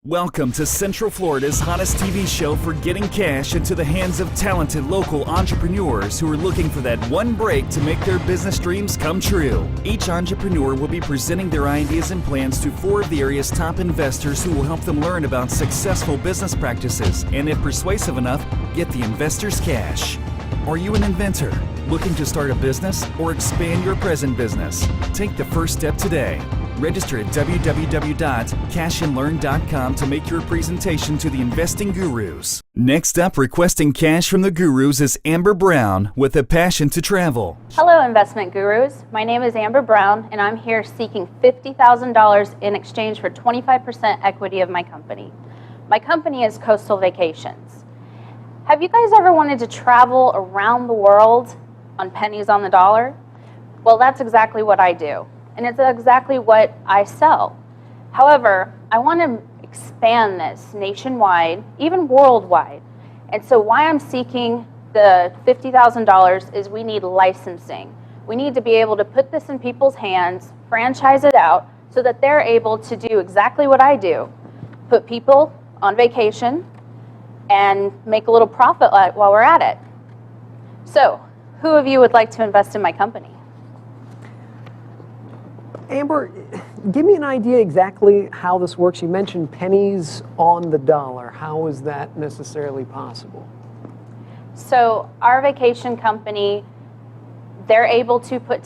Welcome to Central Florida's hottest TV show for getting cash into the hands of talented local entrepreneurs who are looking for that one break to make their business dreams come true. Each entrepreneur will be presenting their ideas and plans to 4 of the area's top investors who will help them learn about successful business practices and, if persuasive enough, get the investors cash. Are you an inventor looking to start a business or expand your present business? Take the first step today. Register at www.cashandlearn.com to make your presentation to the investing gurus. Next up, requesting cash from the gurus is Amber Brown with a passion to travel. Hello, investment gurus. My name is Amber Brown, and I'm here seeking $50,000 in exchange for 25% equity of my company. My company is Coastal Vacations. Have you guys ever wanted to travel around the world on pennies on the dollar? Well, that's exactly what I do. And it's exactly what I sell. However, I want to expand this nationwide, even worldwide. And so why I'm seeking the $50,000 is we need licensing. We need to be able to put this in people's hands, franchise it out, so that they're able to do exactly what I do. Put people on vacation and make a little profit while we're at it. So, who of you would like to invest in my company? Amber, give me an idea exactly how this works. You mentioned pennies on the dollar. How is that necessarily possible? So our vacation company, they're able to put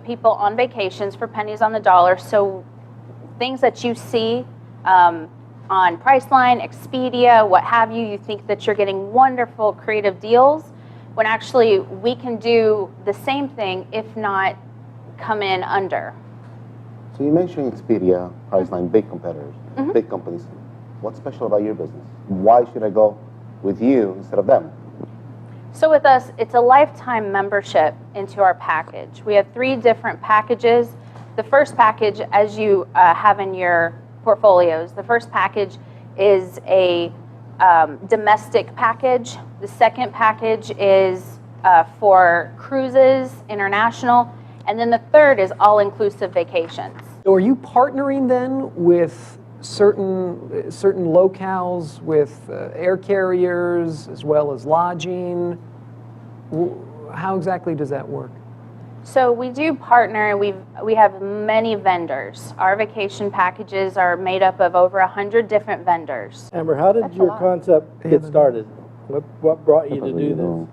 people on vacations for pennies on the dollar. So things that you see on Priceline, Expedia, what have you, you think that you're getting wonderful creative deals, when actually we can do the same thing, if not come in under. So you mentioned Expedia, Priceline, big competitors, big companies. What's special about your business? Why should I go with you instead of them? So with us, it's a lifetime membership into our package. We have 3 different packages. The first package, as you have in your portfolios, the first package is a domestic package. The second package is for cruises, international. And then the third is all-inclusive vacations. So are you partnering then with certain locales, with air carriers, as well as lodging? How exactly does that work? So we do partner, and we have many vendors. Our vacation packages are made up of over 100 different vendors. Amber, how did your concept get started? What brought you to do this?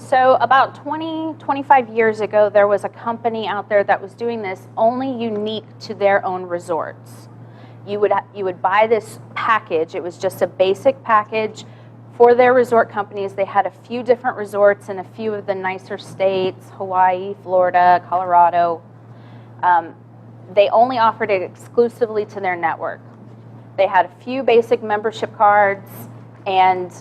So about 25 years ago, there was a company out there that was doing this only unique to their own resorts. You would buy this package. It was just a basic package for their resort companies. They had a few different resorts in a few of the nicer states, Hawaii, Florida, Colorado. They only offered it exclusively to their network. They had a few basic membership cards, and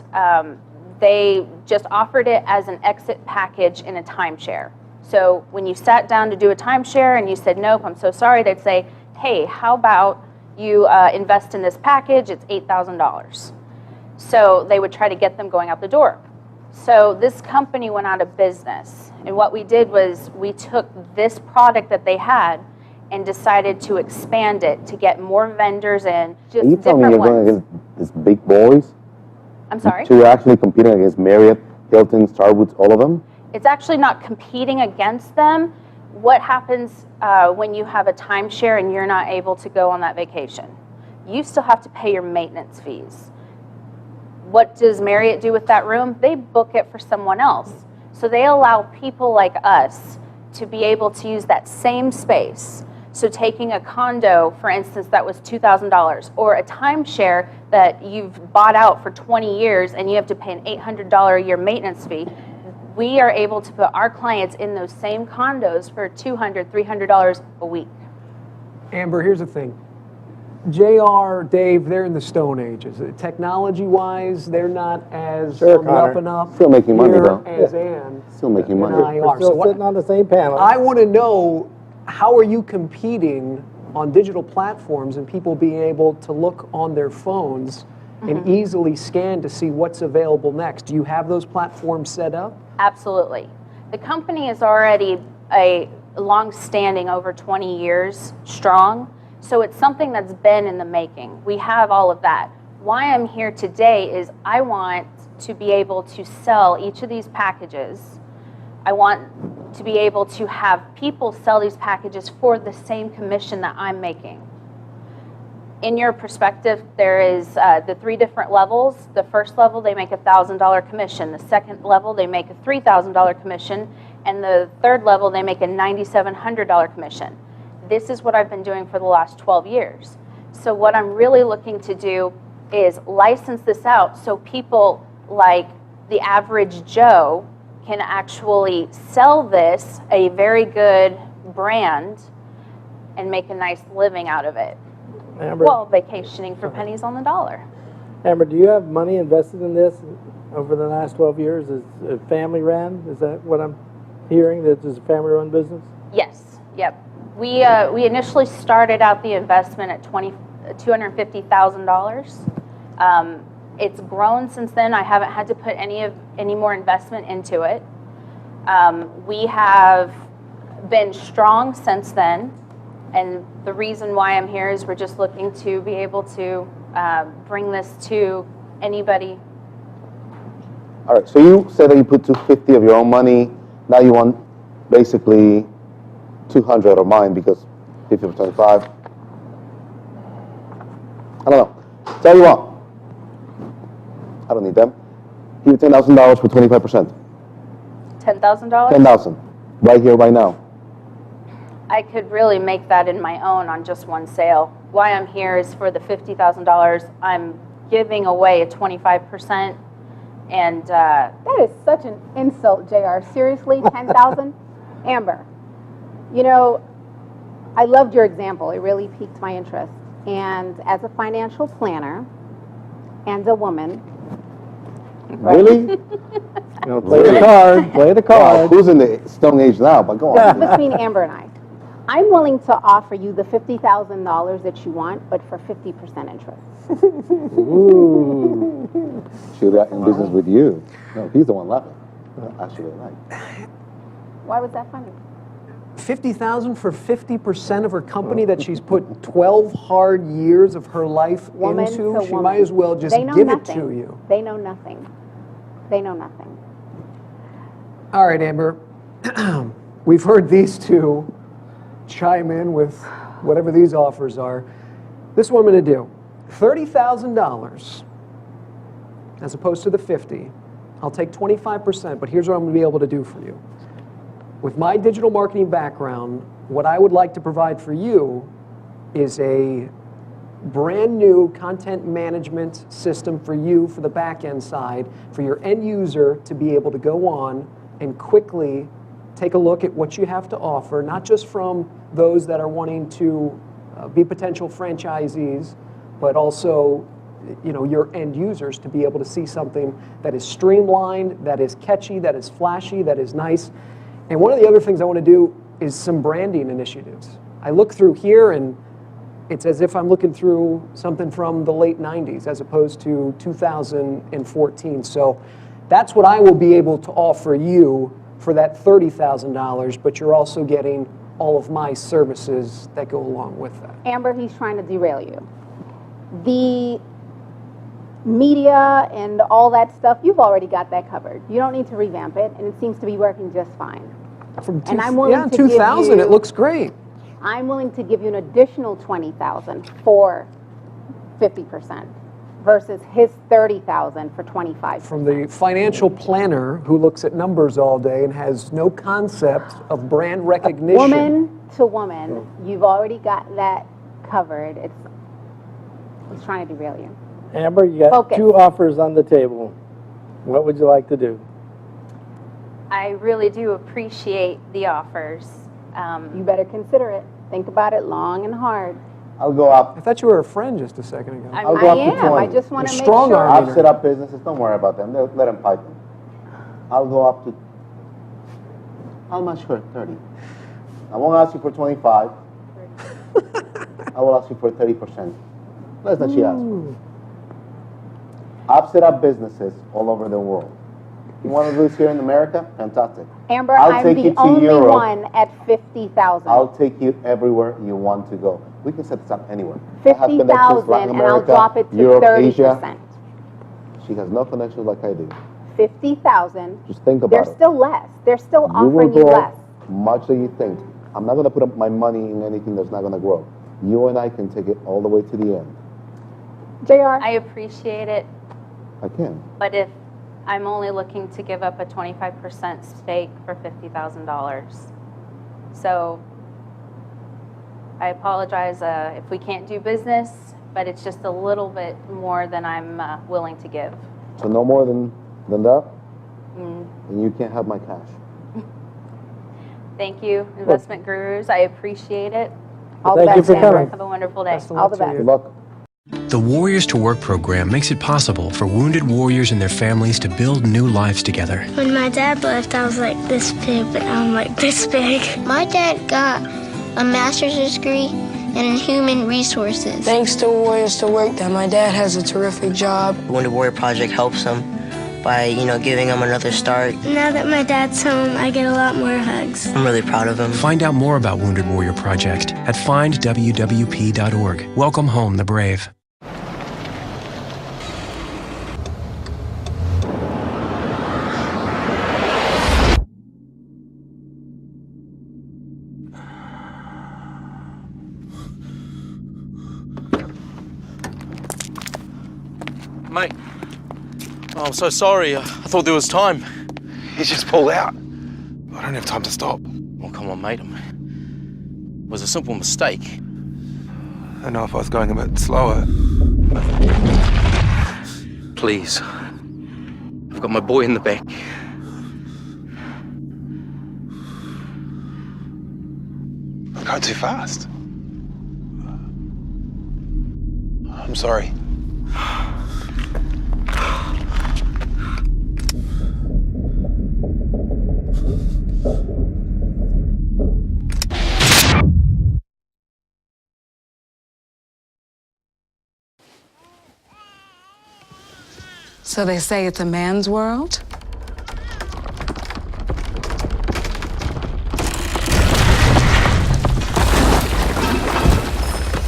they just offered it as an exit package in a timeshare. So when you sat down to do a timeshare and you said, nope, I'm so sorry, they'd say, hey, how about you invest in this package? It's $8,000. So they would try to get them going out the door. So this company went out of business. And what we did was we took this product that they had and decided to expand it to get more vendors in, just Are you telling me different you're going ones. against these big boys? I'm sorry? So you're actually competing against Marriott, Hilton, Starwoods, all of them? It's actually not competing against them. What happens when you have a timeshare and you're not able to go on that vacation? You still have to pay your maintenance fees. What does Marriott do with that room? They book it for someone else. So they allow people like us to be able to use that same space. So taking a condo, for instance, that was $2,000, or a timeshare that you've bought out for 20 years and you have to pay an $800 a year maintenance fee, we are able to put our clients in those same condos for $200, $300 a week. Amber, here's the thing. JR, Dave, they're in the Stone Ages. Technology-wise, they're not as on the up and up. Still making money, though. As Ann Still making money. and I are. Still sitting on the same panel. I want to know, how are you competing on digital platforms and people being able to look on their phones and easily scan to see what's available next? Do you have those platforms set up? Absolutely. The company is already a long-standing, over 20 years strong. So it's something that's been in the making. We have all of that. Why I'm here today is I want to be able to sell each of these packages. I want to be able to have people sell these packages for the same commission that I'm making. In your perspective, there is the 3 different levels. The first level, they make a $1,000 commission. The second level, they make a $3,000 commission. And the third level, they make a $9,700 commission. This is what I've been doing for the last 12 years. So what I'm really looking to do is license this out so people like the average Joe can actually sell this, a very good brand, and make a nice living out of it. Amber, Well, vacationing for pennies on the dollar. Amber, do you have money invested in this over the last 12 years? Is it family ran? Is that what I'm hearing, that it's a family run business? Yes, yep. We initially started out the investment at $250,000. It's grown since then. I haven't had to put any more investment into it. We have been strong since then, and the reason why I'm here is we're just looking to be able to bring this to anybody. All right, so you said that you put 250 of your own money. Now you want basically 200 of mine because 50 for 25. I don't know. Tell you what. I don't need them. Give you $10,000 for 25%. $10,000? 10,000. Right here, right now. I could really make that in my own on just one sale. Why I'm here is for the $50,000. I'm giving away a 25%, and That is such an insult, JR. Seriously, 10,000? Amber, you know, I loved your example. It really piqued my interest. And as a financial planner and a woman, Really? Play the card. Play the Wow, card. who's in the Stone Age now? But go on. between Amber and I, I'm willing to offer you the $50,000 that you want, but for 50% interest. Ooh. She got in business with you. No, he's the one laughing. Actually, like. Why was that funny? 50,000 for 50% of her company that she's put 12 hard years of her life Woman into. to She woman. might as well just They know give nothing. it to you. They know nothing. They know nothing. All right, Amber. We've heard these two chime in with whatever these offers are. This is what I'm going to do. $30,000 as opposed to the 50. I'll take 25%, but here's what I'm going to be able to do for you. With my digital marketing background, what I would like to provide for you is a brand new content management system for you for the back end side, for your end user to be able to go on and quickly take a look at what you have to offer, not just from those that are wanting to be potential franchisees, but also your end users to be able to see something that is streamlined, that is catchy, that is flashy, that is nice. And one of the other things I want to do is some branding initiatives. I look through here and it's as if I'm looking through something from the late 90s as opposed to 2014. So that's what I will be able to offer you for that $30,000, but you're also getting all of my services that go along with that. Amber, he's trying to derail you. The media and all that stuff, you've already got that covered. You don't need to revamp it, and it seems to be working just fine. And I'm willing to give 2000, you- it looks great. I'm willing to give you an additional $20,000 for 50% versus his $30,000 for 25%. From the financial planner who looks at numbers all day and has no concept of brand recognition. Woman to woman, you've already got that covered. He's trying to derail you. Amber, you got Focus. 2 offers on the table. What would you like to do? I really do appreciate the offers. You better consider it. Think about it long and hard. I'll go up. I thought you were a friend just a second ago. I'm- I'll go I up to am. 20. I just want to You're make strong sure. arm. I've set up businesses. Don't worry about them. Let them fight them. I'll go up to. How much for 30? I won't ask you for 25. I will ask you for 30%. Less than she asked for. I've set up businesses all over the world. You want to do this here in America? Fantastic. Amber, I'll I'm take you the to only Europe. one at 50,000. I'll take you everywhere you want to go. We can set this up anywhere. I have connections, 50,000, Latin and I'll America, drop it to Europe, 30%. Asia. She has no connections like I do. 50,000. Just think about They're it. still less. They're still You will offering you grow less. much that you think. I'm not going to put up my money in anything that's not going to grow. You and I can take it all the way to the end. JR? I appreciate it, I can. but if I'm only looking to give up a 25% stake for $50,000. So I apologize if we can't do business, but it's just a little bit more than I'm willing to give. So no more than that? And you can't have my cash. Thank you, investment gurus. I appreciate it. All the Thank you best, for Amber. coming. Have a wonderful day. Best of All luck the to best. you. Good luck. The Warriors to Work program makes it possible for wounded warriors and their families to build new lives together. When my dad left, I was like this big, but now I'm like this big. My dad got a master's degree in human resources. Thanks to Warriors to Work that my dad has a terrific job. The Wounded Warrior Project helps them by, giving them another start. Now that my dad's home, I get a lot more hugs. I'm really proud of him. Find out more about Wounded Warrior Project at findwwp.org. Welcome home the brave. Mate, oh, I'm so sorry. I thought there was time. He just pulled out. I don't have time to stop. Oh, come on, mate. It was a simple mistake. I don't know if I was going a bit slower. Please. I've got my boy in the back. I'm going too fast. I'm sorry. So they say it's a man's world?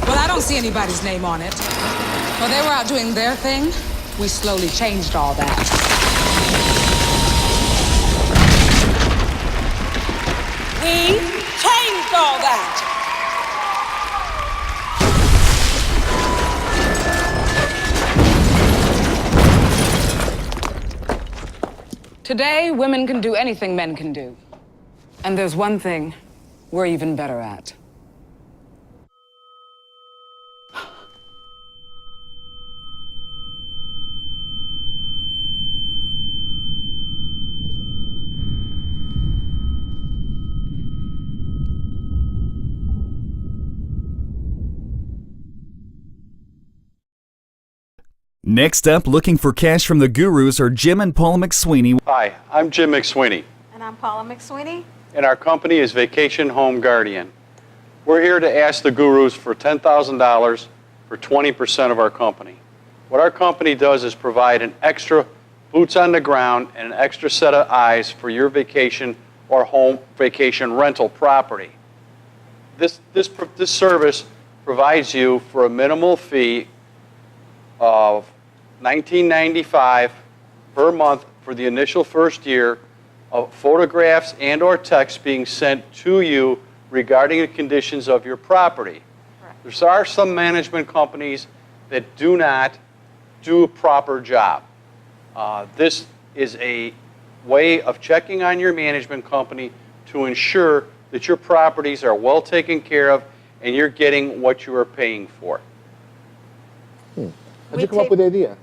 Well, I don't see anybody's name on it. While they were out doing their thing, we slowly changed all that. We changed all that. Today, women can do anything men can do. And there's one thing we're even better at. Next up, looking for cash from the gurus are Jim and Paula McSweeney. Hi, I'm Jim McSweeney, And I'm Paula McSweeney. and our company is Vacation Home Guardian. We're here to ask the gurus for $10,000 for 20% of our company. What our company does is provide an extra boots on the ground and an extra set of eyes for your vacation or home vacation rental property. This service provides you for a minimal fee of $19.95 per month for the initial first year of photographs and or text being sent to you regarding the conditions of your property. Correct. There are some management companies that do not do a proper job. This is a way of checking on your management company to ensure that your properties are well taken care of and you're getting what you are paying for. How'd you come up with the idea?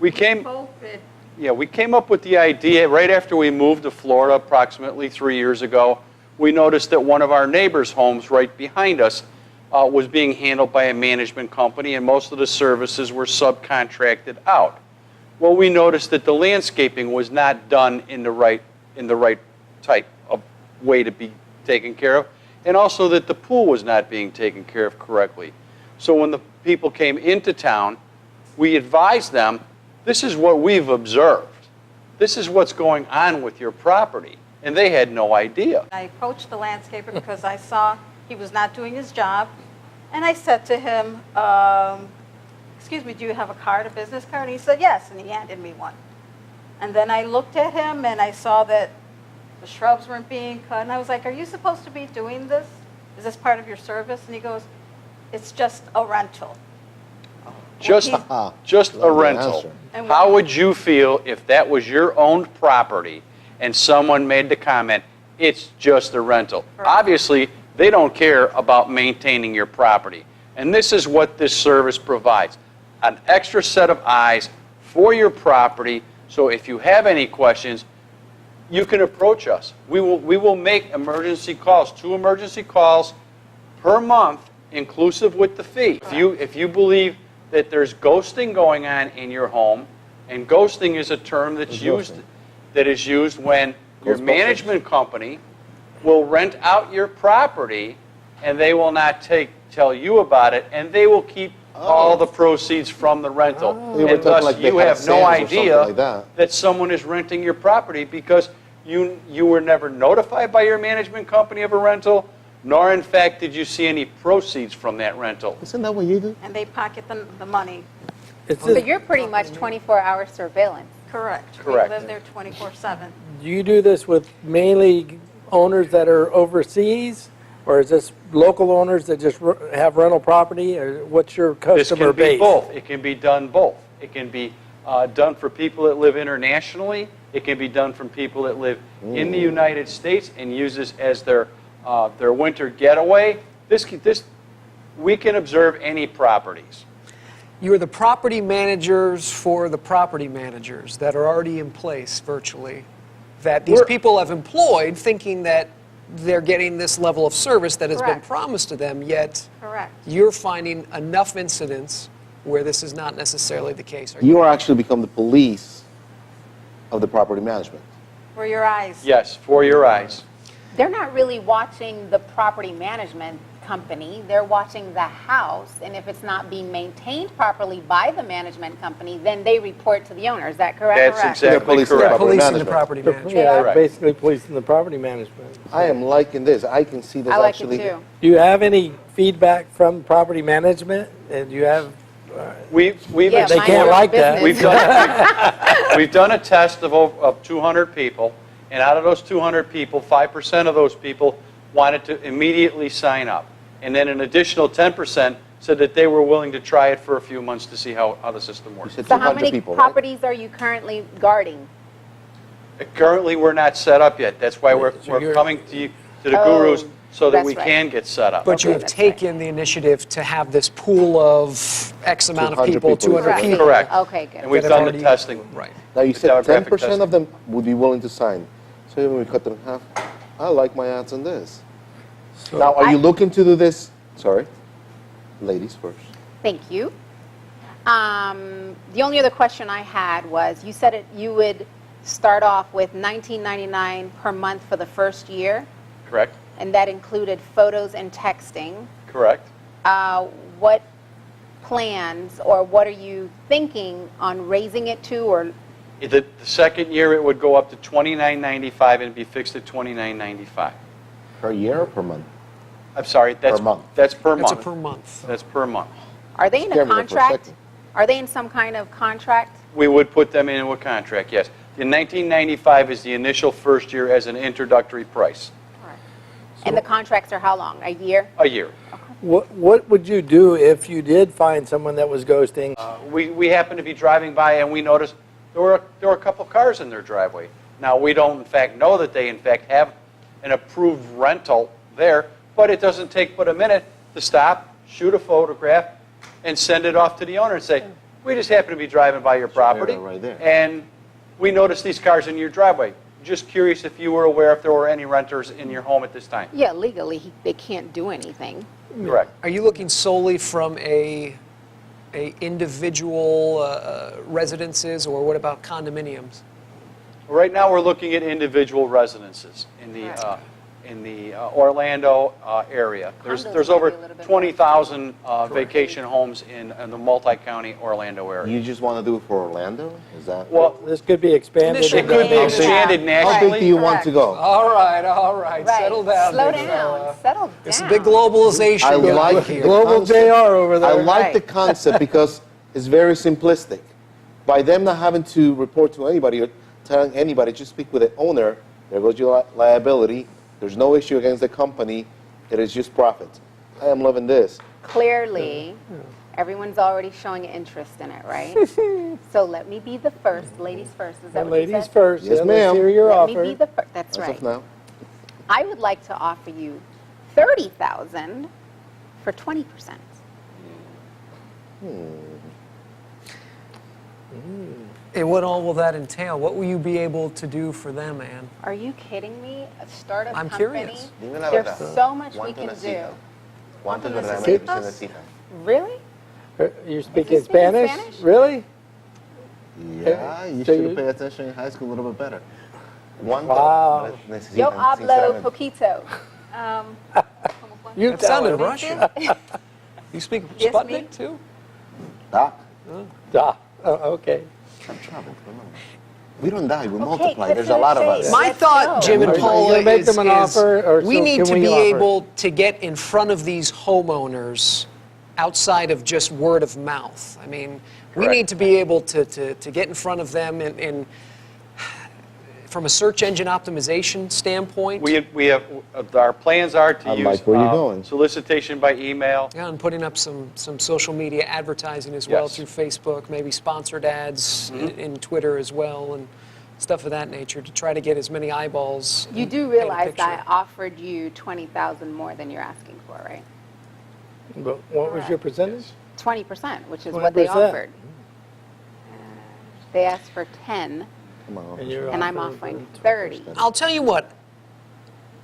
We came up with the idea right after we moved to Florida approximately 3 years ago. We noticed that one of our neighbors' homes right behind us was being handled by a management company, and most of the services were subcontracted out. Well, we noticed that the landscaping was not done in the right type of way to be taken care of, and also that the pool was not being taken care of correctly. So when the people came into town, we advised them, this is what we've observed. This is what's going on with your property. And they had no idea. I approached the landscaper because I saw he was not doing his job. And I said to him, excuse me, do you have a card, a business card? And he said, yes, and he handed me one. And then I looked at him and I saw that the shrubs weren't being cut. And I was like, are you supposed to be doing this? Is this part of your service? And he goes, it's just a rental. Just a rental. How would you feel if that was your owned property and someone made the comment, it's just a rental? Obviously, they don't care about maintaining your property. And this is what this service provides. An extra set of eyes for your property, so if you have any questions, you can approach us. We will make emergency calls, 2 emergency calls per month, inclusive with the fee. If you believe that there's ghosting going on in your home, and ghosting is a term that's used when your management company will rent out your property and they will not tell you about it, and they will keep all the proceeds from the rental. And thus you have no idea that someone is renting your property because you were never notified by your management company of a rental, nor in fact did you see any proceeds from that rental. Isn't that what you do? And they pocket the money. So you're pretty much 24-hour surveillance. Correct. Correct. We live there 24/7. Do you do this with mainly owners that are overseas, or is this local owners that just have rental property, or what's your customer base? This can be both. It can be done both. It can be done for people that live internationally. It can be done from people that live in the United States and use this as their winter getaway. We can observe any properties. You're the property managers for the property managers that are already in place virtually, that these people have employed thinking that they're getting this level of service that has been promised to them, yet you're finding enough incidents where this is not necessarily the case. You are actually become the police of the property management. For your eyes. Yes, for your eyes. They're not really watching the property management company. They're watching the house, and if it's not being maintained properly by the management company, then they report to the owner. Is that correct? That's exactly correct. They're policing the property management. Yeah, basically policing the property management. I am liking this. I can see this actually. I like it too. Do you have any feedback from property management? And do you have? We've they can't like that. We've done a test of 200 people, and out of those 200 people, 5% of those people wanted to immediately sign up. And then an additional 10% said that they were willing to try it for a few months to see how the system works. So how many properties are you currently guarding? Currently, we're not set up yet. That's why we're coming to the gurus so that we can get set up. But you have taken the initiative to have this pool of X amount of people, 200 people. Correct. Okay, good. And we've done the testing. Right. Now you said 10% of them would be willing to sign. So even we cut them in half. I like my odds on this. So now, are you looking to do this? Sorry, ladies first. Thank you. The only other question I had was, you said you would start off with $19.99 per month for the first year. Correct. And that included photos and texting. Correct. What plans, or what are you thinking on raising it to, or? The second year it would go up to $29.95 and be fixed at $29.95. Per year or per month? I'm sorry, that's per month. That's per month. That's per month. That's per month. Are they in a contract? Are they in some kind of contract? We would put them into a contract, yes. The $19.95 is the initial first year as an introductory price. And the contracts are how long? A year? A year. What would you do if you did find someone that was ghosting? We happened to be driving by and we noticed there were a couple cars in their driveway. Now, we don't in fact know that they in fact have an approved rental there, but it doesn't take but a minute to stop, shoot a photograph, and send it off to the owner and say, we just happen to be driving by your property, and we noticed these cars in your driveway. Just curious if you were aware if there were any renters in your home at this time. Yeah, legally they can't do anything. Correct. Are you looking solely from a individual residences, or what about condominiums? Right now we're looking at individual residences in the in the Orlando area. There's over 20,000 vacation homes in the multi-county Orlando area. You just want to do it for Orlando? Is that? Well, This could be expanded. it could be expanded How nationally. big do you want to go? All right, Right. settle down. Slow big down. fella. Settle down. It's a big globalization I going like here. the Global concept. JR over there. I like Right. the concept because it's very simplistic. By them not having to report to anybody or telling anybody, just speak with the owner, there goes your liability. There's no issue against the company. It is just profit. I am loving this. Clearly, everyone's already showing interest in it, right? So let me be the first. Ladies first. Is that what you Ladies said? first. Yes, Yeah, ma'am. Let's hear your Let offer. me be the first. That's As right. of now. I would like to offer you $30,000 for 20%. And what all will that entail? What will you be able to do for them, Ann? Are you kidding me? A startup I'm company? curious. Dime la There's verdad. so much we ¿Cuánto can do. necesita? ¿Cuánto ¿Cuánto verdaderamente se necesitas? necesita? Really? You're speaking speaking Spanish? Spanish? Really? Yeah, you So should you- have paid attention in high school a little bit better. ¿Cuánto Wow. necesitan, Yo hablo sinceramente? poquito. You That sounded tell Russian. You speak Yes, Sputnik me. too? Doc, Okay. I've traveled, remember. We don't die, we Okay, multiply. cut There's to a the lot of chase. us. My Let's thought, go. Jim and Are you Paula, gonna make is, them an offer, or we so need can to we be offer? able to get in front of these homeowners outside of just word of mouth. I mean, we need to be able to get in front of them and from a search engine optimization standpoint. We have our plans are to I use like where you're going. solicitation by email. Yeah, and putting up some social media advertising as well Yes. through Facebook, maybe sponsored ads in Twitter as well, and stuff of that nature to try to get as many eyeballs. You and do paint a realize picture. that I offered you $20,000 more than you're asking for, right? But what was your percentage? 20%, which is what they 20%. offered. They asked for 10, Come on. and I'm offering 30. I'll tell you what.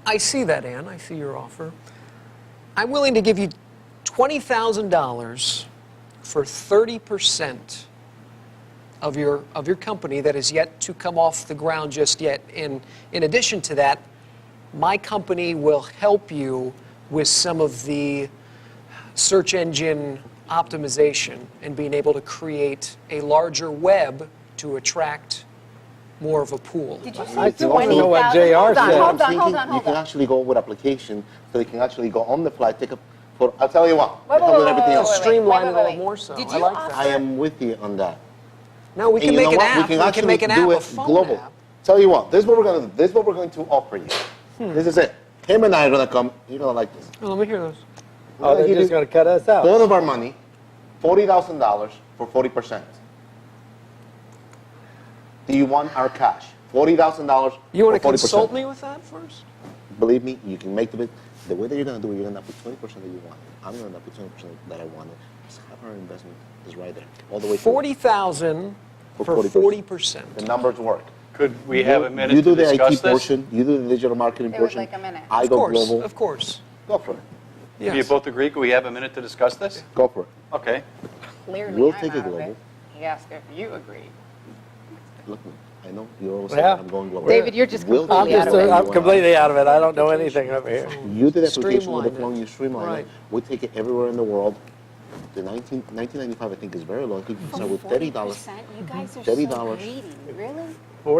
I see that, Ann. I see your offer. I'm willing to give you $20,000 for 30% of your company that is yet to come off the ground just yet. And in addition to that, my company will help you with some of the search engine optimization and being able to create a larger web to attract more of a pool. Did you I say still want to know what 20,000? JR Hold on, said. hold on, I'm hold thinking on, you hold can on. actually go with application, so you can actually go on the fly, take a photo. I'll tell you what. Wait, I'll wait, do wait, everything wait, else. wait, wait. Streamline it a wait, little more so. Did I you like offer? that. I am with you on that. No, we And can you make know an what? app. We can actually make an app, do a it phone global. app. Tell you what, this is what we're gonna do. This is what we're going to offer you. This is it. Him and I are gonna come. You're gonna like this. Oh, let me hear those. We're Oh, gonna they're give just you going to cut us out. both of our money, $40,000 for 40%. Do you want our cash? $40,000 You want for to 40%. consult me with that first? Believe me, you can make the bid. The way that you're gonna do it, you're gonna put 20% that you want. I'm gonna put 20% that I wanted. Just have our investment is right there, all the way through. 40,000 for 40%. The numbers work. Could we have a minute You do to the discuss IT this? portion. You do the digital marketing It was portion. like a minute. I Of go course, global. of course. Go for it. Do you Yes. both agree? Could we have a minute to discuss this? Go for it. Okay. Clearly, We'll I'm take it out of global. He asked if you agree. Look, I know you're always Yeah. saying I'm going global. David, you're just We'll completely take out it of it. global. I'm completely out of it. I don't know anything over here. You did the application with the Streamline phone, it. you streamline Right. it. We take it everywhere in the world. The 1995, I think, is very low. I think you can start with $30. You guys are $30. so greedy. Really?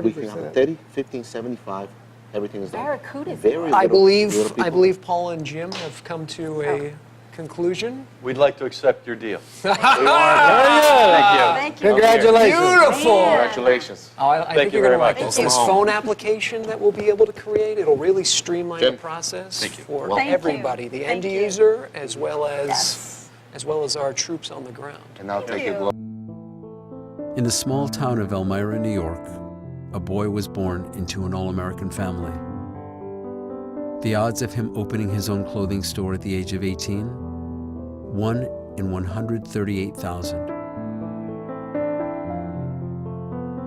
We can have 40%. 30, 15, 75. Everything is done. Barracudas. Very I little believe people. Paul and Jim have come to a conclusion. We'd like to accept your deal. Very good. Thank you. Congratulations. Beautiful. Congratulations. Oh, I Thank think you you're going very to like much. this. Welcome This home. phone application that we'll be able to create, it'll really streamline Jim. the process Thank you. for Thank you. everybody, the end Thank you. user as well as Yes. our troops on the ground. And I'll take it global. In the small town of Elmira, New York, a boy was born into an all-American family. The odds of him opening his own clothing store at the age of 18? 1 in 138,000.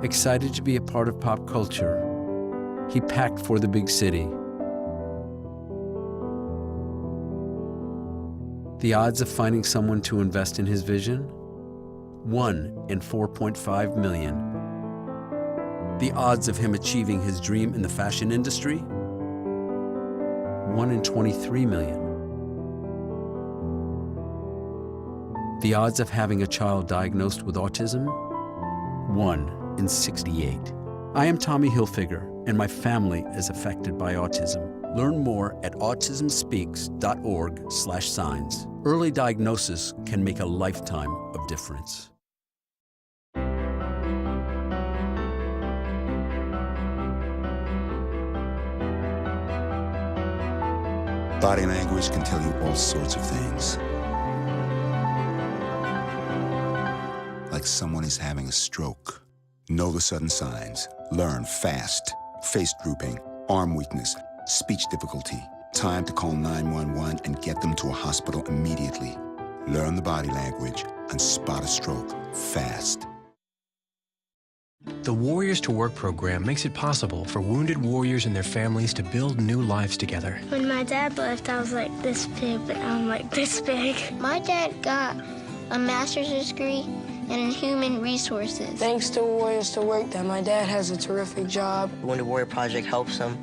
Excited to be a part of pop culture, he packed for the big city. The odds of finding someone to invest in his vision? 1 in 4.5 million. The odds of him achieving his dream in the fashion industry? 1 in 23 million. The odds of having a child diagnosed with autism? 1 in 68. I am Tommy Hilfiger, and my family is affected by autism. Learn more at autismspeaks.org/signs. Early diagnosis can make a lifetime of difference. Body language can tell you all sorts of things. Like someone is having a stroke. Know the sudden signs. Learn fast. Face drooping, arm weakness, speech difficulty. Time to call 911 and get them to a hospital immediately. Learn the body language and spot a stroke fast. The Warriors to Work program makes it possible for wounded warriors and their families to build new lives together. When my dad left, I was like this big, but now I'm like this big. My dad got a master's degree in human resources. Thanks to Warriors to Work that my dad has a terrific job. The Wounded Warrior Project helps them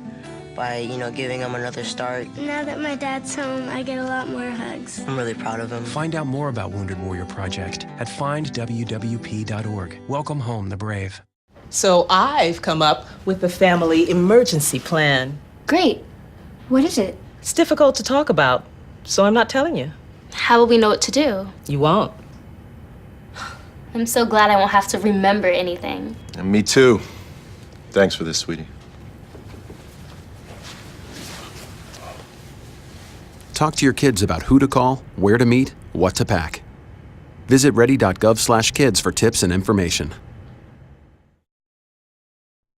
by, giving them another start. Now that my dad's home, I get a lot more hugs. I'm really proud of him. Find out more about Wounded Warrior Project at findwwp.org. Welcome home, the brave. So I've come up with a family emergency plan. Great. What is it? It's difficult to talk about, so I'm not telling you. How will we know what to do? You won't. I'm so glad I won't have to remember anything. And me too. Thanks for this, sweetie. Talk to your kids about who to call, where to meet, what to pack. Visit ready.gov/kids for tips and information.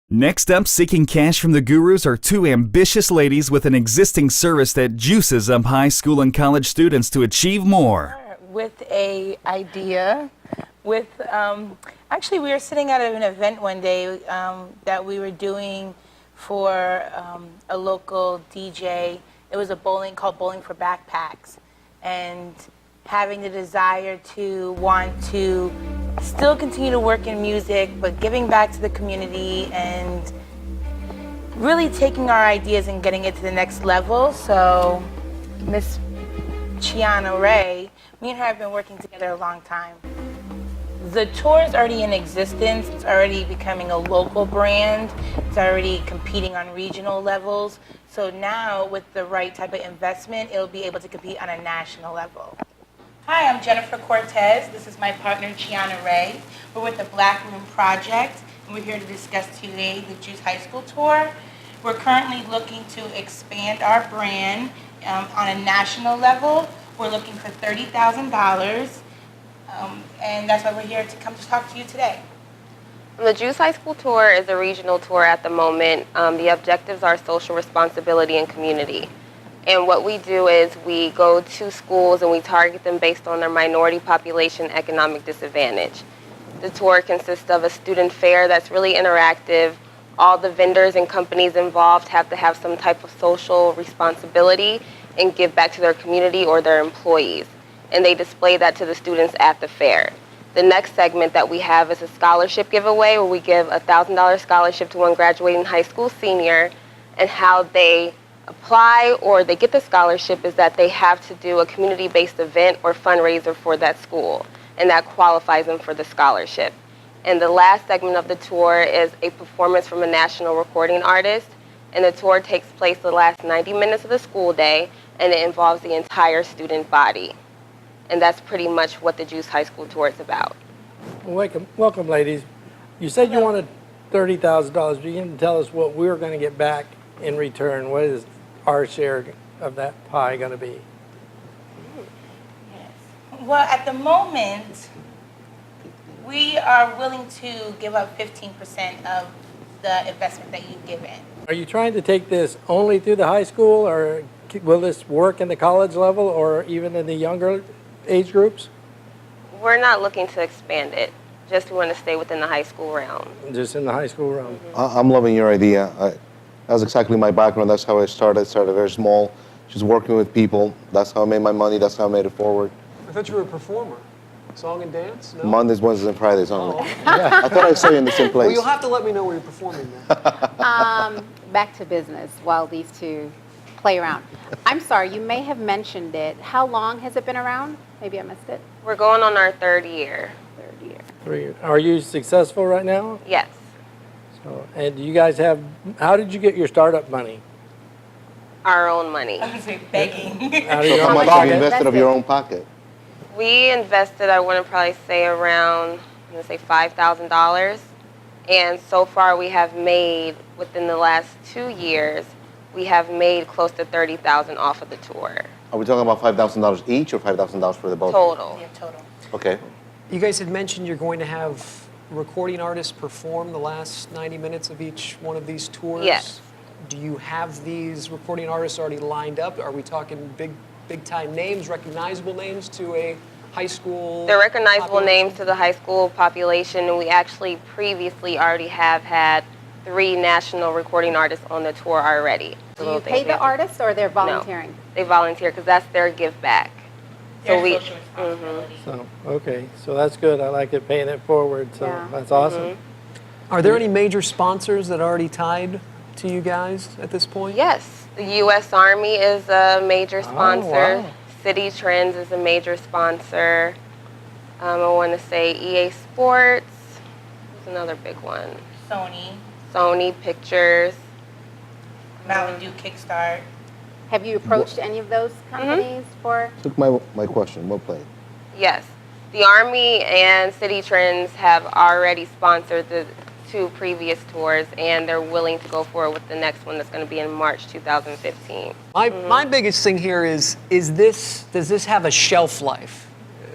Next up, seeking cash from the gurus are two ambitious ladies with an existing service that juices up high school and college students to achieve more. With a idea, actually we were sitting at an event one day that we were doing for a local DJ. It was called Bowling for Backpacks, and having the desire to want to still continue to work in music, but giving back to the community and really taking our ideas and getting it to the next level. So Miss Chiana Ray, me and her have been working together a long time. The tour is already in existence. It's already becoming a local brand. It's already competing on regional levels. So now with the right type of investment, it'll be able to compete on a national level. Hi, I'm Jennifer Cortez. This is my partner, Chiana Ray. We're with the Black Room Project, and we're here to discuss today the Juice High School Tour. We're currently looking to expand our brand on a national level. We're looking for $30,000, and that's why we're here to come to talk to you today. The Juice High School Tour is a regional tour at the moment. The objectives are social responsibility and community. And what we do is we go to schools and we target them based on their minority population economic disadvantage. The tour consists of a student fair that's really interactive. All the vendors and companies involved have to have some type of social responsibility and give back to their community or their employees. And they display that to the students at the fair. The next segment that we have is a scholarship giveaway where we give a $1,000 scholarship to one graduating high school senior, and how they apply or they get the scholarship is that they have to do a community-based event or fundraiser for that school, and that qualifies them for the scholarship. And the last segment of the tour is a performance from a national recording artist, and the tour takes place the last 90 minutes of the school day, and it involves the entire student body. And that's pretty much what the Juice High School Tour is about. Welcome, ladies. You said you wanted $30,000. You can tell us what we're going to get back in return. What is our share of that pie going to be? Yes. Well, at the moment, we are willing to give up 15% of the investment that you give in. Are you trying to take this only through the high school, or will this work in the college level or even in the younger age groups? We're not looking to expand it. Just we want to stay within the high school realm. Just in the high school realm. I'm loving your idea. That's exactly my background. That's how I started. Started very small, just working with people. That's how I made my money. That's how I made it forward. I thought you were a performer. Song and dance? No? Mondays, Wednesdays, and Fridays only. Oh. I thought I saw you in the same place. Well, you'll have to let me know where you're performing then. Back to business while these two play around. I'm sorry, you may have mentioned it. How long has it been around? Maybe I missed it. We're going on our third year. Third year. 3 years. Are you successful right now? Yes. So, and you guys have, how did you get your startup money? Our own money. I was like begging. Out of So your how own much have pocket? you invested of your own pocket? We invested, I want to probably say around, I'm going to say $5,000. And so far we have made, within the last 2 years, we have made close to $30,000 off of the tour. Are we talking about $5,000 each or $5,000 for the both? Total. Yeah, total. Okay. You guys had mentioned you're going to have recording artists perform the last 90 minutes of each one of these tours. Yes. Do you have these recording artists already lined up? Are we talking big time names, recognizable names to a high school? They're recognizable population? names to the high school population, and we actually previously already have had 3 national recording artists on the tour already. Do you pay the artists or they're volunteering? No, they volunteer because that's their give back. Their So we, social responsibility. So, okay, so that's good. I like it, paying it forward, so Yeah. that's awesome. Are there any major sponsors that are already tied to you guys at this point? Yes, the U.S. Army is a major sponsor. wow. City Trends is a major sponsor. I want to say EA Sports. There's another big one. Sony Pictures. Mountain Dew Kickstart. Have you approached any of those companies for? Took my question. Well played. Yes, the Army and City Trends have already sponsored the 2 previous tours, and they're willing to go forward with the next one that's going to be in March 2015. My biggest thing here is does this have a shelf life?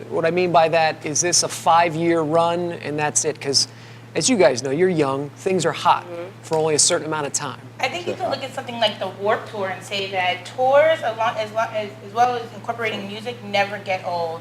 What I mean by that is this a 5-year run and that's it? Because as you guys know, you're young, things are hot for only a certain amount of time. I think you can look at something like the Warped Tour and say that tours, as well as incorporating music, never get old.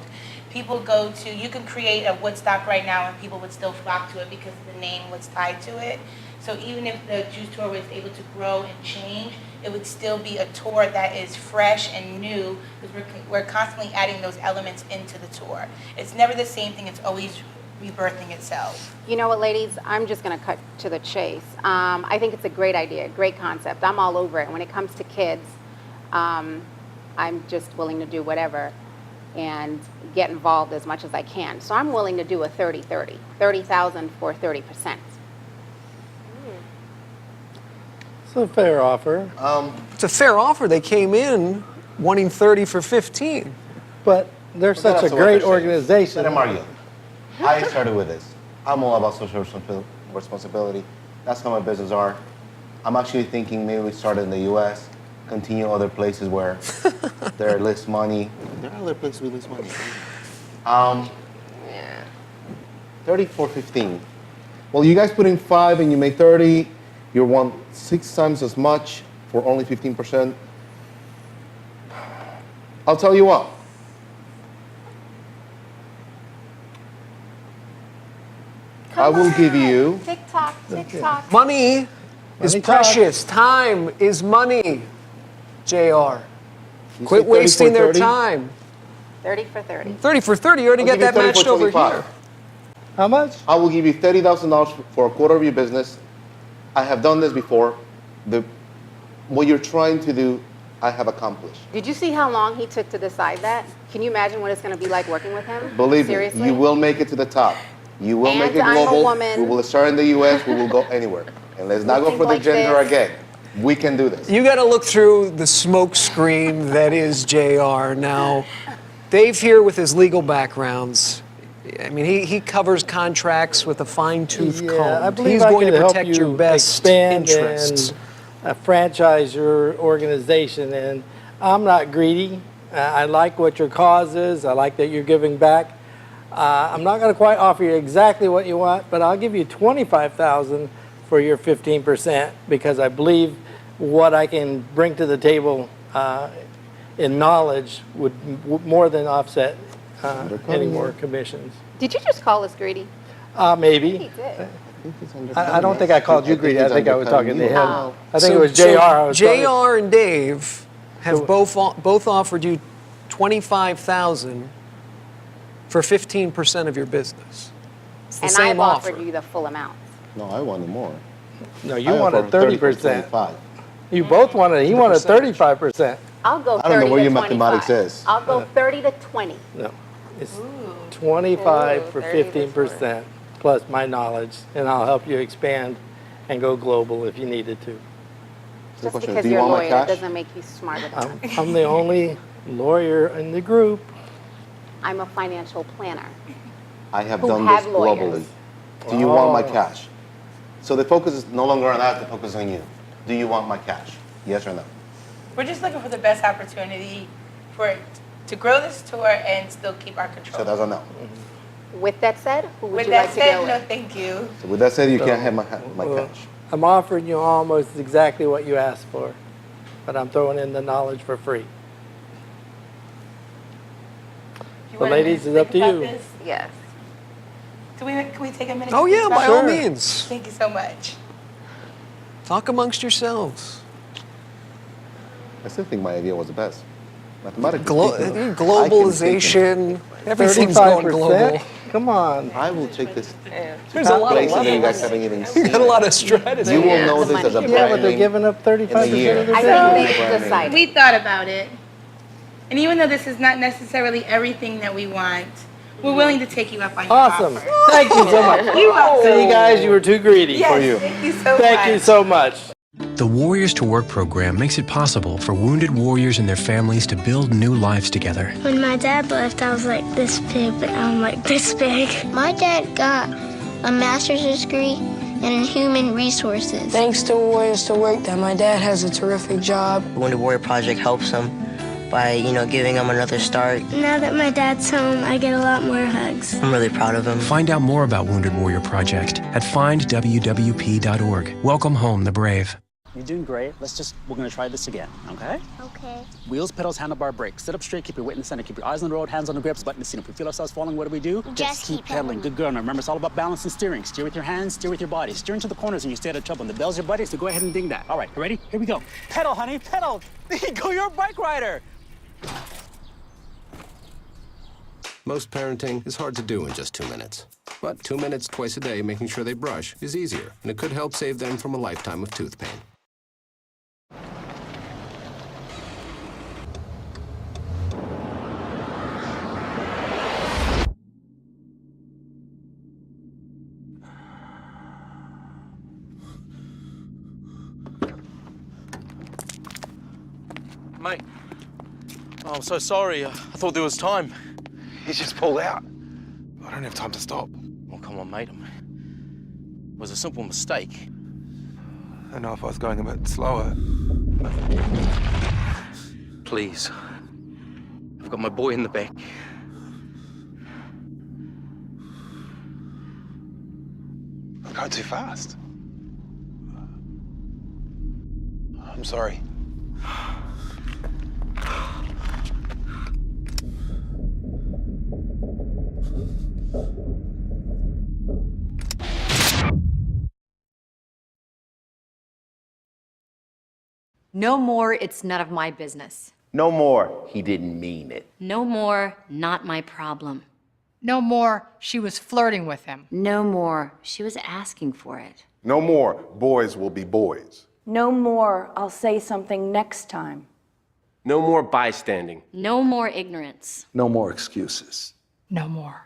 People go to, you can create a Woodstock right now and people would still flock to it because the name was tied to it. So even if the Juice Tour was able to grow and change, it would still be a tour that is fresh and new because we're constantly adding those elements into the tour. It's never the same thing, it's always rebirthing itself. You know what, ladies? I'm just going to cut to the chase. I think it's a great idea, great concept. I'm all over it. When it comes to kids, I'm just willing to do whatever and get involved as much as I can. So I'm willing to do a 30-30, 30,000 for 30%. It's a fair offer. It's a fair offer. They came in wanting 30 for 15. But they're such a great organization. Let him argue. I started with this. I'm all about social responsibility. That's how my business are. I'm actually thinking maybe we start in the U.S., continue other places where there are less money. There are other places with less money. 30 for 15. Well, you guys put in 5 and you make 30. You want 6 times as much for only 15%. I'll tell you what. I will give you. TikTok, TikTok. Money is Money precious. Time is money, JR. Quit say 30 wasting for their 30? time. 30 for 30. 30 for 30, you already I'll get give you that 30 for matched over 25. here. How much? I will give you $30,000 for a quarter of your business. I have done this before. What you're trying to do, I have accomplished. Did you see how long he took to decide that? Can you imagine what it's going to be like working with him? Believe Seriously? me, you will make it to the top. You will And make it I'm a global. woman. We will start in the U.S. We will go anywhere. And let's not go Looking for the like gender this. again. We can do this. You got to look through the smoke screen that is JR. Now, Dave here with his legal backgrounds, I mean, he covers contracts with a fine-tooth comb. I believe He's I going could to help protect you your best expand interests. and franchise your organization. And I'm not greedy. I like what your cause is. I like that you're giving back. I'm not going to quite offer you exactly what you want, but I'll give you $25,000 for your 15% because I believe what I can bring to the table in knowledge would more than offset any more commissions. Did you just call us greedy? Maybe. He did. I don't think I called you greedy. I think I was talking to him. Oh. I think it was JR. I was talking- JR and Dave have both offered you $25,000 for 15% of your business. It's the And same I've offer. offered you the full amount. No, I wanted more. No, you I wanted offered 30 for 30%. 25. You both wanted, he wanted 35%. I'll go 30 I don't know where to your 25. mathematics is. I'll go 30 to 20. No, it's 25 for 30 to 15% plus my knowledge, and I'll help you expand and go global if you needed to. Just question, because do you you're a want my lawyer cash? doesn't make you smarter than us. I'm the only lawyer in the group. I'm a financial planner. I have Who done have this lawyers. globally. Do you want my Oh. cash? So the focus is no longer on that, the focus is on you. Do you want my cash? Yes or no? We're just looking for the best opportunity to grow this tour and still keep our control. So that's a no. With that said, who would With you that like to said, go no with? thank you. So with that said, you So, can't have my well, cash. I'm offering you almost exactly what you asked for, but I'm throwing in the knowledge for free. You So want a ladies, minute it's to up think to about you. this? Yes. Can we take a minute? Oh to yeah, think by about all it? means. Thank you so much. Talk amongst yourselves. I still think my idea was the best. Mathematically speaking, Globalization, everything's going global. Come on. I can take this There's a lot of places that you guys levels. haven't even You seen. got a lot of strategy. You will know this as a Yeah, but they're branding giving up 35% in a year. of their I business. think they've decided. We thought about it. And even though this is not necessarily everything that we want, we're willing to take you up on your Awesome. offer. Thank you so much. You're welcome. See, guys, you were too greedy Yes, for you. thank you so much. Thank you so much. The Warriors to Work program makes it possible for wounded warriors and their families to build new lives together. When my dad left, I was like this big, but now I'm like this big. My dad got a master's degree in human resources. Thanks to Warriors to Work that my dad has a terrific job. The Wounded Warrior Project helps them by, giving them another start. Now that my dad's home, I get a lot more hugs. I'm really proud of him. Find out more about Wounded Warrior Project at findwwp.org. Welcome home, the brave. You're doing great. We're gonna try this again, okay? Okay. Wheels, pedals, handlebar, brakes. Sit up straight, keep your weight in the center, keep your eyes on the road, hands on the grips, button the seat. If we feel ourselves falling, what do? Just keep pedaling. Good girl. Now remember, it's all about balance and steering. Steer with your hands, steer with your body. Steer into the corners and you stay out of trouble. And the bell's your buddy, so go ahead and ding that. All right, you ready? Here we go. Pedal, honey, pedal. There you go, you're a bike rider. Most parenting is hard to do in just 2 minutes. But 2 minutes twice a day making sure they brush is easier, and it could help save them from a lifetime of tooth pain. Mate, I'm so sorry. I thought there was time. He's just pulled out. I don't have time to stop. Oh, come on, mate. It was a simple mistake. I don't know if I was going a bit slower. Please. I've got my boy in the back. I'm going too fast. I'm sorry. No more, it's none of my business. No more, he didn't mean it. No more, not my problem. No more, she was flirting with him. No more, she was asking for it. No more, boys will be boys. No more, I'll say something next time. No more bystanding. No more ignorance. No more excuses. No more.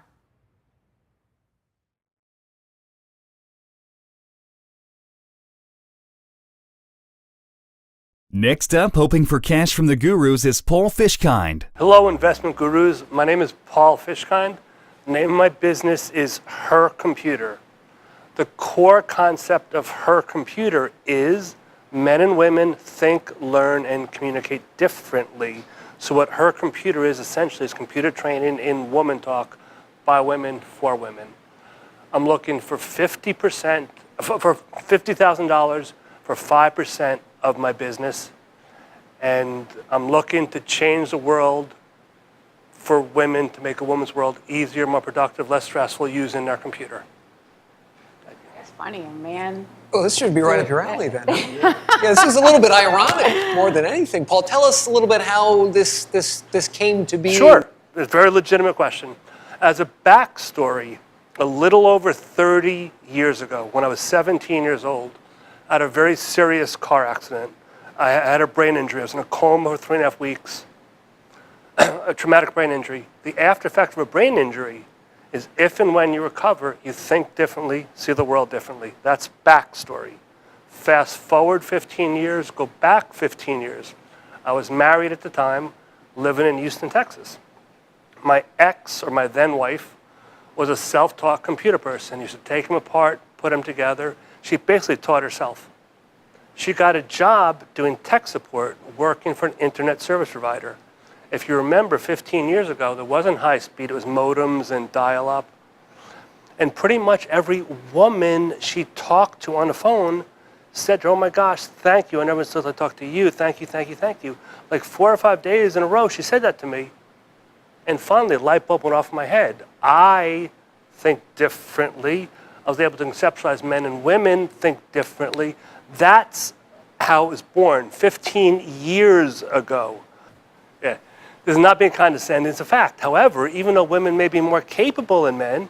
Next up, hoping for cash from the gurus is Paul Fishkind. Hello, investment gurus. My name is Paul Fishkind. The name of my business is Her Computer. The core concept of Her Computer is men and women think, learn, and communicate differently. So what Her Computer is essentially is computer training in woman talk by women for women. I'm looking for 50%, for $50,000 for 5% of my business, and I'm looking to change the world for women, to make a woman's world easier, more productive, less stressful using their computer. That's funny, man. Well, this should be right up your alley then. Yeah, this is a little bit ironic more than anything. Paul, tell us a little bit how this came to be. Sure, it's a very legitimate question. As a backstory, a little over 30 years ago, when I was 17 years old, I had a very serious car accident. I had a brain injury. I was in a coma for 3.5 weeks, a traumatic brain injury. The after effect of a brain injury is if and when you recover, you think differently, see the world differently. That's backstory. Fast forward 15 years, go back 15 years. I was married at the time, living in Houston, Texas. My ex, or my then wife, was a self-taught computer person. You should take them apart, put them together. She basically taught herself. She got a job doing tech support, working for an internet service provider. If you remember, 15 years ago, there wasn't high speed, it was modems and dial-up. And pretty much every woman she talked to on the phone said, oh my gosh, thank you, I never thought I'd talk to you, thank you, thank you, thank you. Like 4 or 5 days in a row, she said that to me. And finally, a light bulb went off in my head. I think differently. I was able to conceptualize men and women think differently. That's how it was born 15 years ago. Yeah. This is not being condescending, it's a fact. However, even though women may be more capable than men,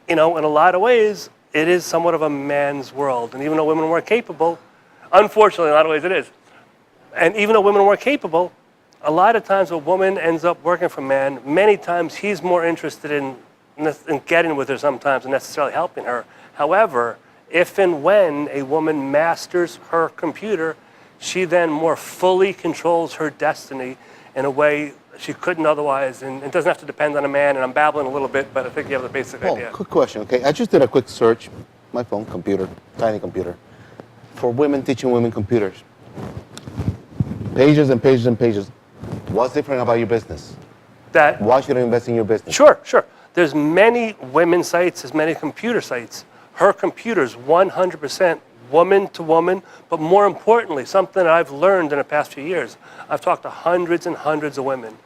in a lot of ways, it is somewhat of a man's world. And even though women are more capable, unfortunately, in a lot of ways it is. And even though women are more capable, a lot of times a woman ends up working for a man. Many times he's more interested in getting with her sometimes than necessarily helping her. However, if and when a woman masters her computer, she then more fully controls her destiny in a way she couldn't otherwise. And it doesn't have to depend on a man. And I'm babbling a little bit, but I think you have the basic idea. Quick question, okay? I just did a quick search, my phone, computer, tiny computer, for women teaching women computers. Pages and pages and pages. What's different about your business? Why should I invest in your business? Sure. There's many women sites, there's many computer sites. Her computer's 100% woman to woman, but more importantly, something that I've learned in the past few years, I've talked to hundreds and hundreds of women.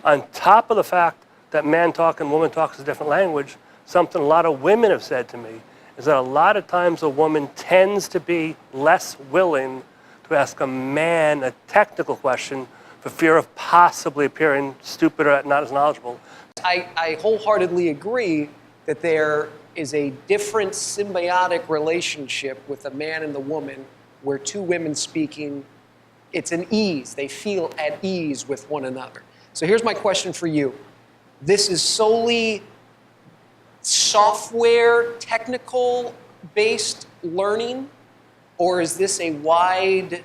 On top of the fact that man talk and woman talk is a different language, something a lot of women have said to me is that a lot of times a woman tends to be less willing to ask a man a technical question for fear of possibly appearing stupid or not as knowledgeable. I wholeheartedly agree that there is a different symbiotic relationship with the man and the woman where two women speaking, it's an ease. They feel at ease with one another. So here's my question for you. This is solely software, technical-based learning, or is this a wide...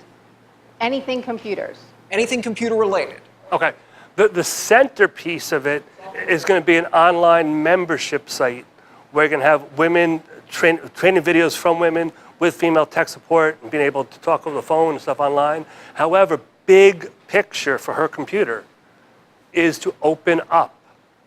Anything computers. Anything computer-related. Okay. The centerpiece of it is going to be an online membership site where you can have women, training videos from women with female tech support and being able to talk over the phone and stuff online. However, big picture for her computer is to open up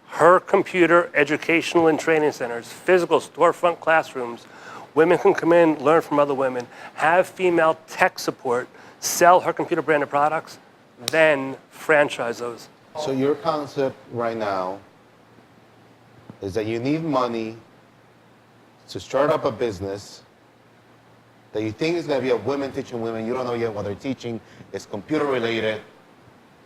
her computer educational and training centers, physical storefront classrooms. Women can come in, learn from other women, have female tech support, sell her computer branded products, then franchise those. So your concept right now is that you need money to start up a business that you think is going to be a women teaching women. You don't know yet what they're teaching. It's computer related.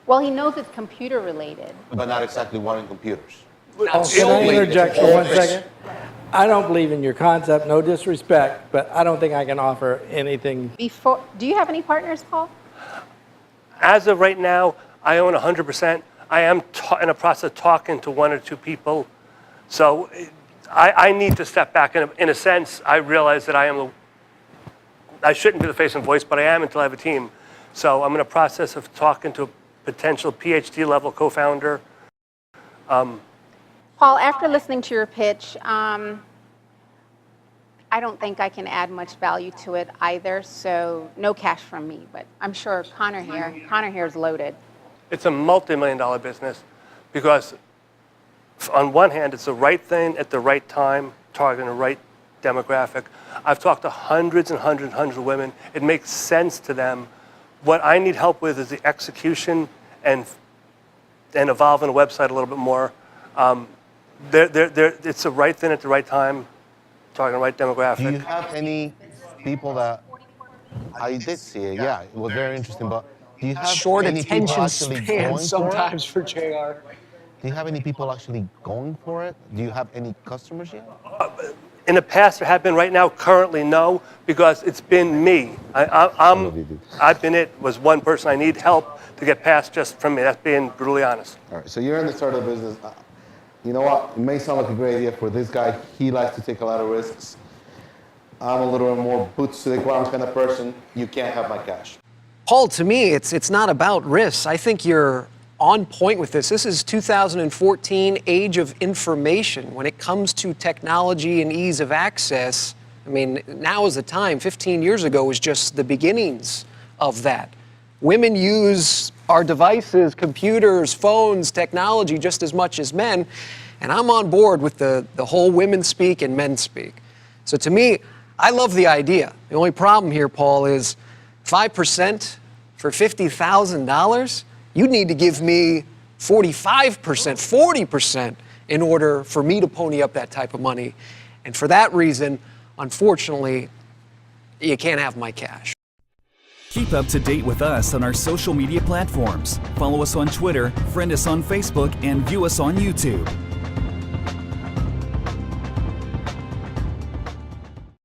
Well, he knows it's computer related. But not exactly wanting computers. Can I interject for 1 second? I don't believe in your concept, no disrespect, but I don't think I can offer anything. Do you have any partners, Paul? As of right now, I own 100%. I am in a process of talking to 1 or 2 people. So I need to step back. In a sense, I realize that I shouldn't be the face and voice, but I am until I have a team. So I'm in a process of talking to a potential PhD level co-founder. Paul, after listening to your pitch, I don't think I can add much value to it either, so no cash from me, but I'm sure Connor here is loaded. It's a multi-million-dollar business because on one hand, it's the right thing at the right time, targeting the right demographic. I've talked to hundreds and hundreds and hundreds of women. It makes sense to them. What I need help with is the execution and evolving the website a little bit more. It's the right thing at the right time, targeting the right demographic. Do you have any people that, I did see it, yeah, it was very interesting, but do you have short any people attention actually span going sometimes for for JR. Do you have any people actually going for it? Do you have any customers yet? In the past, there have been. Right now, currently, no, because it's been me. I've been it. Was one person. I need help to get past just from me. That's being brutally honest. All right, so you're in the startup business. You know what? It may sound like a great idea for this guy. He likes to take a lot of risks. I'm a little more boots to the ground kind of person. You can't have my cash. Paul, to me, it's not about risks. I think you're on point with this. This is 2014, age of information. When it comes to technology and ease of access, I mean, now is the time. 15 years ago was just the beginnings of that. Women use our devices, computers, phones, technology just as much as men, and I'm on board with the whole women speak and men speak. So to me, I love the idea. The only problem here, Paul, is 5% for $50,000, you'd need to give me 45%, 40% in order for me to pony up that type of money. And for that reason, unfortunately, you can't have my cash. Keep up to date with us on our social media platforms. Follow us on Twitter, friend us on Facebook, and view us on YouTube.